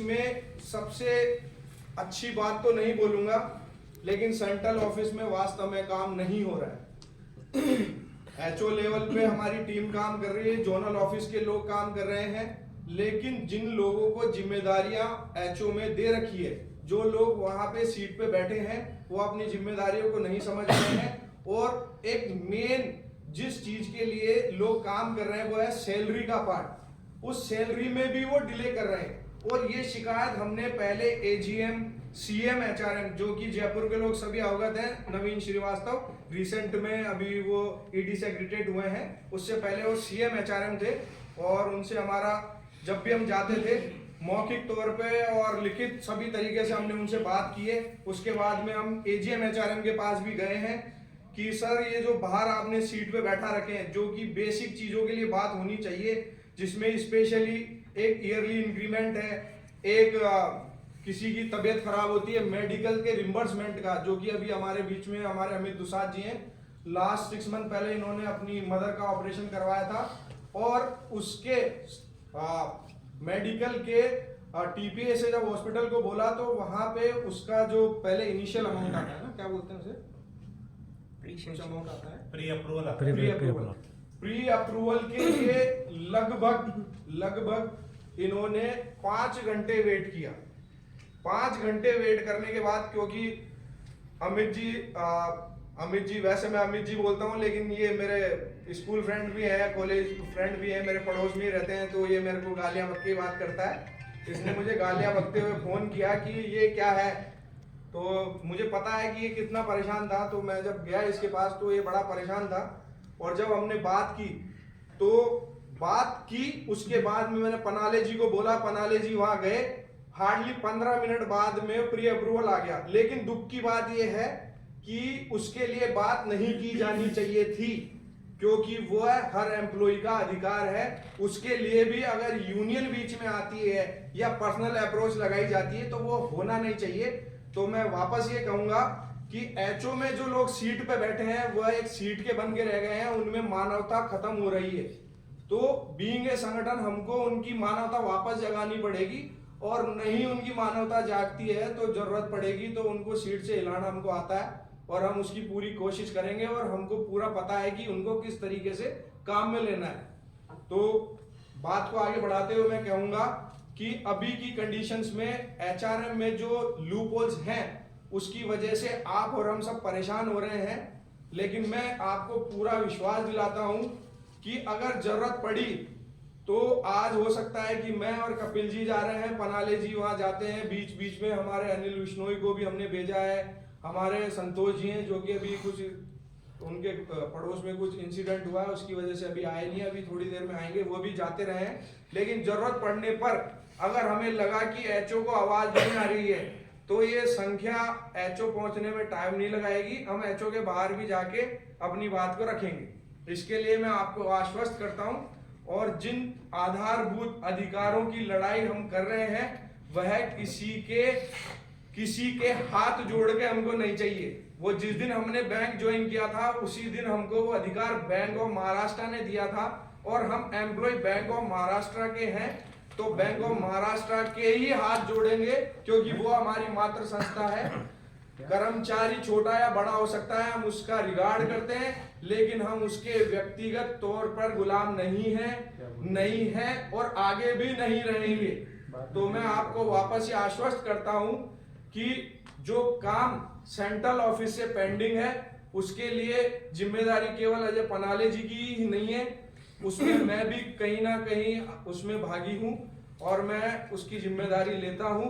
इसमें सबसे अच्छी बात तो नहीं बोलूंगा, लेकिन सेंट्रल ऑफिस में वास्तव में काम नहीं हो रहा है। एचओ लेवल पे हमारी टीम काम कर रही है, जोनल ऑफिस के लोग काम कर रहे हैं, लेकिन जिन लोगों को जिम्मेदारियां एचओ में दे रखी है, जो लोग वहां पे सीट पे बैठे हैं, वो अपनी जिम्मेदारियों को नहीं समझ रहे हैं। और एक मेन जिस चीज के लिए लोग काम कर रहे हैं वो है सैलरी का पार्ट। उस सैलरी में भी वो डिले कर रहे हैं। और ये शिकायत हमने पहले एजीएम, सीएम, एचआरएम, जो कि जयपुर के लोग सभी अवगत हैं, नवीन श्रीवास्तव रिसेंट में अभी वो ईडी से एग्रीटेड हुए हैं, उससे पहले वो सीएम एचआरएम थे। और उनसे हमारा जब भी हम जाते थे मौखिक तौर पे और लिखित सभी तरीके से हमने उनसे बात की है। उसके बाद में हम एजीएम, एचआरएम के पास भी गए हैं कि सर ये जो बाहर आपने सीट पे बैठा रखे हैं, जो कि बेसिक चीजों के लिए बात होनी चाहिए, जिसमें स्पेशली एक ईयरली इंक्रीमेंट है, एक किसी की तबीयत खराब होती है, मेडिकल के रिम्बर्समेंट का, जो कि अभी हमारे बीच में हमारे अमित दुसाद जी हैं, लास्ट 6 मंथ पहले इन्होंने अपनी मदर का ऑपरेशन करवाया था। और उसके मेडिकल के टीपीए से जब हॉस्पिटल को बोला तो वहां पे उसका जो पहले इनिशियल अमाउंट आता है ना, क्या बोलते हैं उसे, अमाउंट आता है, प्री अप्रूवल के लिए लगभग इन्होंने 5 घंटे वेट किया। 5 घंटे वेट करने के बाद, क्योंकि अमित जी वैसे मैं अमित जी बोलता हूँ, लेकिन ये मेरे स्कूल फ्रेंड भी है, कॉलेज फ्रेंड भी है, मेरे पड़ोस में ही रहते हैं, तो ये मेरे को गालियां बक के बात करता है। इसने मुझे गालियां बकते हुए फोन किया कि ये क्या है, तो मुझे पता है कि ये कितना परेशान था। तो मैं जब गया इसके पास तो ये बड़ा परेशान था। और जब हमने बात की उसके बाद में मैंने पनाले जी को बोला, पनाले जी वहां गए, हार्डली 15 मिनट बाद में प्री अप्रूवल आ गया। लेकिन दुख की बात यह है कि उसके लिए बात नहीं की जानी चाहिए थी, क्योंकि वो हर एम्प्लॉय का अधिकार है। उसके लिए भी अगर यूनियन बीच में आती है या पर्सनल अप्रोच लगाई जाती है तो वो होना नहीं चाहिए। तो मैं वापस ये कहूंगा कि एचओ में जो लोग सीट पे बैठे हैं वह एक सीट के बन के रह गए हैं, उनमें मानवता खत्म हो रही है। तो बीइंग ए संगठन हमको उनकी मानवता वापस जगानी पड़ेगी, और नहीं उनकी मानवता जागती है तो जरूरत पड़ेगी तो उनको सीट से हिलाना हमको आता है, और हम उसकी पूरी कोशिश करेंगे। और हमको पूरा पता है कि उनको किस तरीके से काम में लेना है। तो बात को आगे बढ़ाते हुए मैं कहूंगा कि अभी की कंडीशंस में एचआरएम में जो लूप होल्स हैं उसकी वजह से आप और हम सब परेशान हो रहे हैं। लेकिन मैं आपको पूरा विश्वास दिलाता हूं कि अगर जरूरत पड़ी तो आज हो सकता है कि मैं और कपिल जी जा रहे हैं, पनाले जी वहां जाते हैं, बीच बीच में हमारे अनिल विश्नोई को भी हमने भेजा है, हमारे संतोष जी हैं जो कि अभी कुछ उनके पड़ोस में कुछ इंसिडेंट हुआ है उसकी वजह से अभी आए नहीं, अभी थोड़ी देर में आएंगे, वो भी जाते रहे। लेकिन जरूरत पड़ने पर अगर हमें लगा कि एचओ को आवाज नहीं आ रही है तो ये संख्या एचओ पहुंचने में टाइम नहीं लगाएगी, हम एचओ के बाहर भी जाके अपनी बात को रखेंगे। इसके लिए मैं आपको आश्वस्त करता हूं। और जिन आधारभूत अधिकारों की लड़ाई हम कर रहे हैं वह किसी के हाथ जोड़ के हमको नहीं चाहिए। वो जिस दिन हमने बैंक ज्वाइन किया था उसी दिन हमको वो अधिकार बैंक ऑफ महाराष्ट्र ने दिया था, और हम एम्प्लॉय बैंक ऑफ महाराष्ट्र के हैं, तो बैंक ऑफ महाराष्ट्र के ही हाथ जोड़ेंगे, क्योंकि वो हमारी मातृ संस्था है। कर्मचारी छोटा या बड़ा हो सकता है, हम उसका रिगार्ड करते हैं, लेकिन हम उसके व्यक्तिगत तौर पर गुलाम नहीं है और आगे भी नहीं रहेंगे। तो मैं आपको वापस ये आश्वस्त करता हूं कि जो काम सेंट्रल ऑफिस से पेंडिंग है उसके लिए जिम्मेदारी केवल अजय पनाले जी की ही नहीं है, उसमें मैं भी कहीं ना कहीं उसमें भागी हूं और मैं उसकी जिम्मेदारी लेता हूं।